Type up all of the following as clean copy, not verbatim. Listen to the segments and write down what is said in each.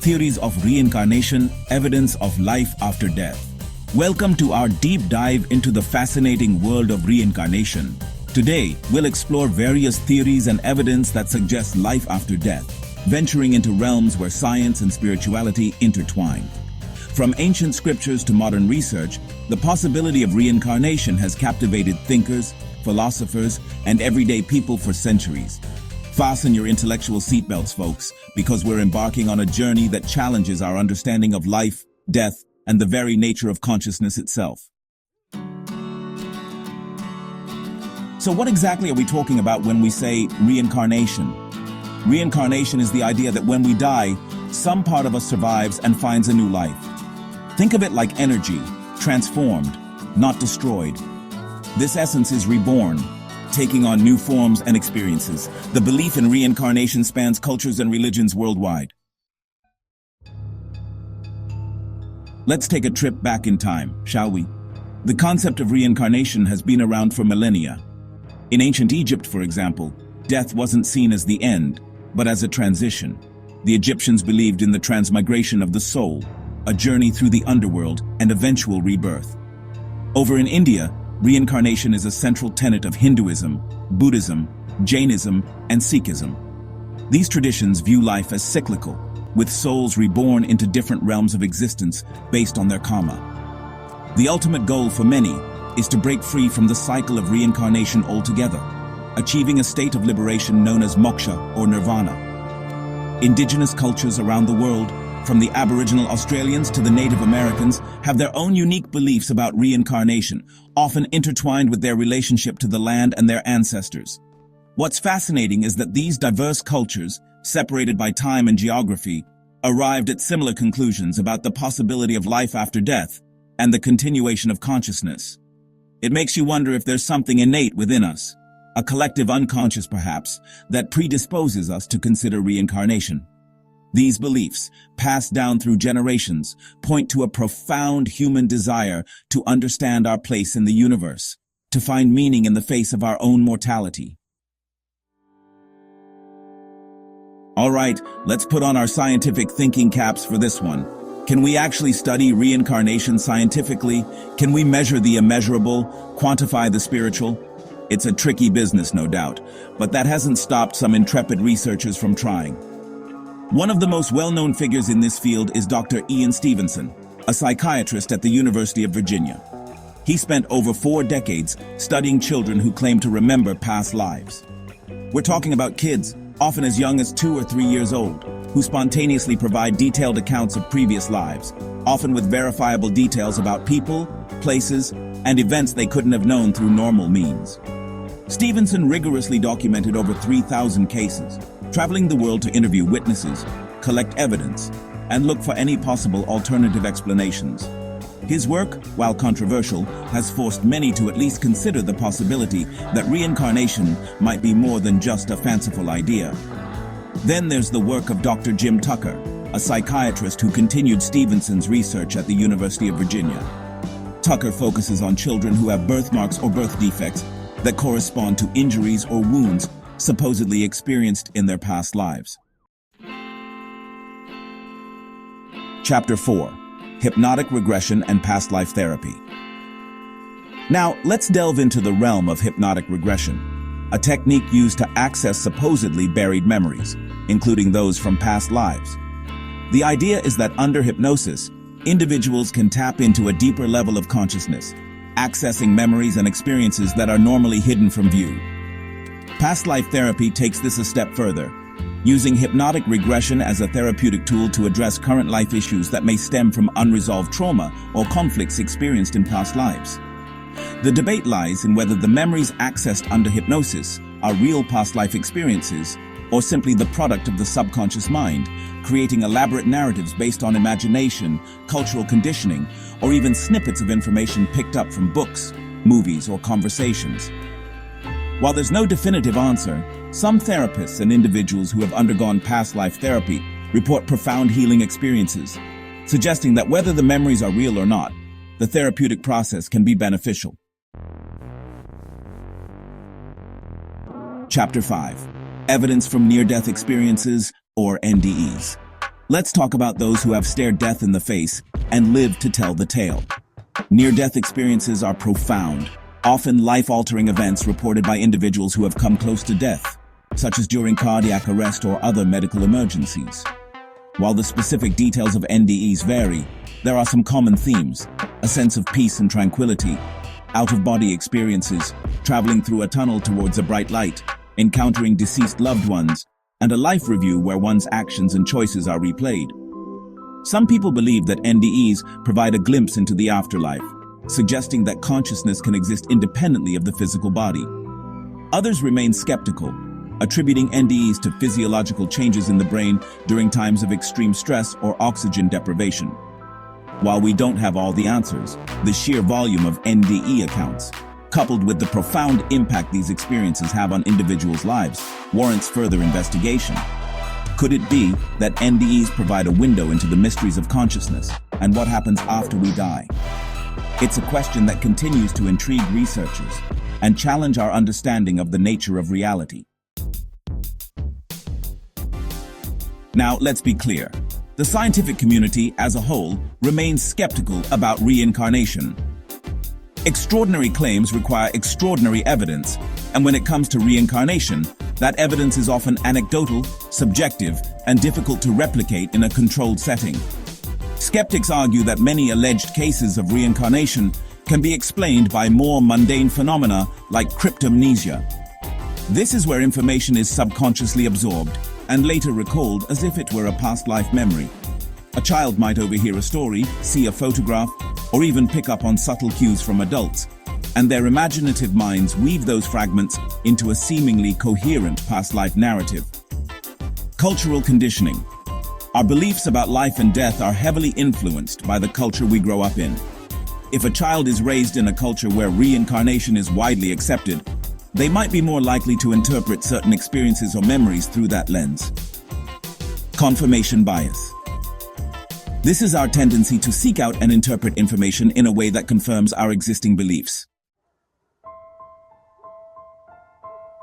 theories of reincarnation, evidence of life after death. Welcome to our deep dive into the fascinating world of reincarnation. Today, we'll explore various theories and evidence that suggest life after death, venturing into realms where science and spirituality intertwine. From ancient scriptures to modern research, the possibility of reincarnation has captivated thinkers, philosophers, and everyday people for centuries. Fasten your intellectual seatbelts, folks, because we're embarking on a journey that challenges our understanding of life, death, and the very nature of consciousness itself. So what exactly are we talking about when we say reincarnation? Reincarnation is the idea that when we die, some part of us survives and finds a new life. Think of it like energy, transformed, not destroyed. This essence is reborn, taking on new forms and experiences. The belief in reincarnation spans cultures and religions worldwide. Let's take a trip back in time, shall we? The concept of reincarnation has been around for millennia. In ancient Egypt, for example, death wasn't seen as the end, but as a transition. The Egyptians believed in the transmigration of the soul, a journey through the underworld and eventual rebirth. Over in India, reincarnation is a central tenet of Hinduism, Buddhism, Jainism, and Sikhism. These traditions view life as cyclical, with souls reborn into different realms of existence based on their karma. The ultimate goal for many is to break free from the cycle of reincarnation altogether, achieving a state of liberation known as moksha or nirvana. Indigenous cultures around the world, from the Aboriginal Australians to the Native Americans, have their own unique beliefs about reincarnation, often intertwined with their relationship to the land and their ancestors. What's fascinating is that these diverse cultures, separated by time and geography, arrived at similar conclusions about the possibility of life after death and the continuation of consciousness. It makes you wonder if there's something innate within us, a collective unconscious perhaps, that predisposes us to consider reincarnation. These beliefs, passed down through generations, point to a profound human desire to understand our place in the universe, to find meaning in the face of our own mortality. All right, let's put on our scientific thinking caps for this one. Can we actually study reincarnation scientifically? Can we measure the immeasurable, quantify the spiritual? It's a tricky business, no doubt, but that hasn't stopped some intrepid researchers from trying. One of the most well-known figures in this field is Dr. Ian Stevenson, a psychiatrist at the University of Virginia. He spent over 4 decades studying children who claim to remember past lives. We're talking about kids, often as young as 2 or 3 years old, who spontaneously provide detailed accounts of previous lives, often with verifiable details about people, places, and events they couldn't have known through normal means. Stevenson rigorously documented over 3,000 cases, traveling the world to interview witnesses, collect evidence, and look for any possible alternative explanations. His work, while controversial, has forced many to at least consider the possibility that reincarnation might be more than just a fanciful idea. Then there's the work of Dr. Jim Tucker, a psychiatrist who continued Stevenson's research at the University of Virginia. Tucker focuses on children who have birthmarks or birth defects that correspond to injuries or wounds supposedly experienced in their past lives. Chapter 4. Hypnotic Regression and Past Life Therapy. Now, let's delve into the realm of hypnotic regression, a technique used to access supposedly buried memories, including those from past lives. The idea is that under hypnosis, individuals can tap into a deeper level of consciousness, accessing memories and experiences that are normally hidden from view. Past life therapy takes this a step further, using hypnotic regression as a therapeutic tool to address current life issues that may stem from unresolved trauma or conflicts experienced in past lives. The debate lies in whether the memories accessed under hypnosis are real past life experiences or simply the product of the subconscious mind, creating elaborate narratives based on imagination, cultural conditioning, or even snippets of information picked up from books, movies, or conversations. While there's no definitive answer, some therapists and individuals who have undergone past life therapy report profound healing experiences, suggesting that whether the memories are real or not, the therapeutic process can be beneficial. Chapter 5. Evidence from near-death experiences, or NDEs. Let's talk about those who have stared death in the face and lived to tell the tale. Near-death experiences are profound, often life-altering events reported by individuals who have come close to death, such as during cardiac arrest or other medical emergencies. While the specific details of NDEs vary, there are some common themes: a sense of peace and tranquility, out-of-body experiences, traveling through a tunnel towards a bright light, encountering deceased loved ones, and a life review where one's actions and choices are replayed. Some people believe that NDEs provide a glimpse into the afterlife, suggesting that consciousness can exist independently of the physical body. Others remain skeptical, attributing NDEs to physiological changes in the brain during times of extreme stress or oxygen deprivation. While we don't have all the answers, the sheer volume of NDE accounts, coupled with the profound impact these experiences have on individuals' lives, warrants further investigation. Could it be that NDEs provide a window into the mysteries of consciousness and what happens after we die? It's a question that continues to intrigue researchers and challenge our understanding of the nature of reality. Now, let's be clear. The scientific community as a whole remains skeptical about reincarnation. Extraordinary claims require extraordinary evidence, and when it comes to reincarnation, that evidence is often anecdotal, subjective, and difficult to replicate in a controlled setting. Skeptics argue that many alleged cases of reincarnation can be explained by more mundane phenomena like cryptomnesia. This is where information is subconsciously absorbed and later recalled as if it were a past life memory. A child might overhear a story, see a photograph, or even pick up on subtle cues from adults, and their imaginative minds weave those fragments into a seemingly coherent past life narrative. Cultural conditioning. Our beliefs about life and death are heavily influenced by the culture we grow up in. If a child is raised in a culture where reincarnation is widely accepted, they might be more likely to interpret certain experiences or memories through that lens. Confirmation bias. This is our tendency to seek out and interpret information in a way that confirms our existing beliefs.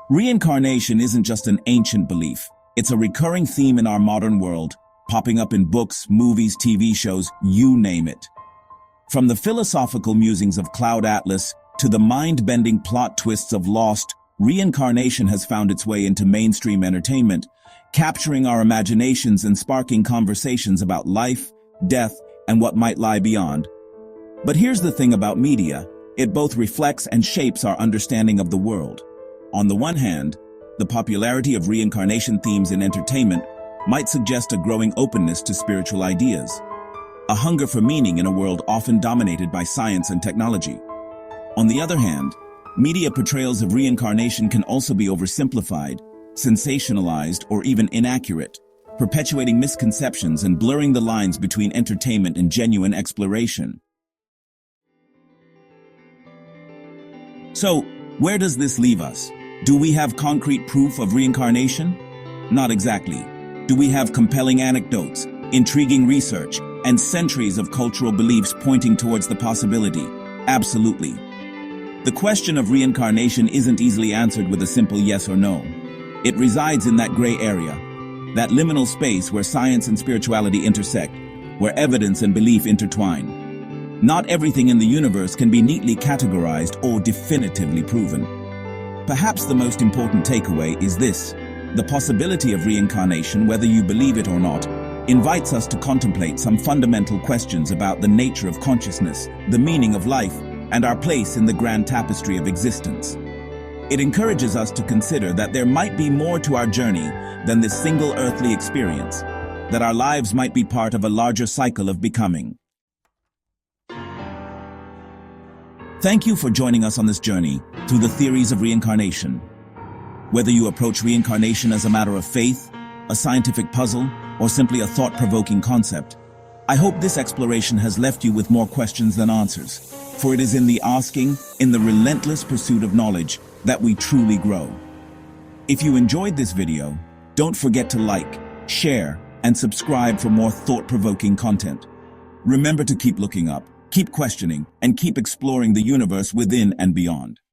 Reincarnation isn't just an ancient belief. It's a recurring theme in our modern world, popping up in books, movies, TV shows, you name it. From the philosophical musings of Cloud Atlas to the mind-bending plot twists of Lost, reincarnation has found its way into mainstream entertainment, capturing our imaginations and sparking conversations about life, death, and what might lie beyond. But here's the thing about media: it both reflects and shapes our understanding of the world. On the one hand, the popularity of reincarnation themes in entertainment might suggest a growing openness to spiritual ideas, a hunger for meaning in a world often dominated by science and technology. On the other hand, media portrayals of reincarnation can also be oversimplified, sensationalized, or even inaccurate, perpetuating misconceptions and blurring the lines between entertainment and genuine exploration. So, where does this leave us? Do we have concrete proof of reincarnation? Not exactly. Do we have compelling anecdotes, intriguing research, and centuries of cultural beliefs pointing towards the possibility? Absolutely. The question of reincarnation isn't easily answered with a simple yes or no. It resides in that gray area, that liminal space where science and spirituality intersect, where evidence and belief intertwine. Not everything in the universe can be neatly categorized or definitively proven. Perhaps the most important takeaway is this: the possibility of reincarnation, whether you believe it or not, invites us to contemplate some fundamental questions about the nature of consciousness, the meaning of life, and our place in the grand tapestry of existence. It encourages us to consider that there might be more to our journey than this single earthly experience, that our lives might be part of a larger cycle of becoming. Thank you for joining us on this journey through the theories of reincarnation. Whether you approach reincarnation as a matter of faith, a scientific puzzle, or simply a thought-provoking concept, I hope this exploration has left you with more questions than answers, for it is in the asking, in the relentless pursuit of knowledge, that we truly grow. If you enjoyed this video, don't forget to like, share, and subscribe for more thought-provoking content. Remember to keep looking up, keep questioning, and keep exploring the universe within and beyond.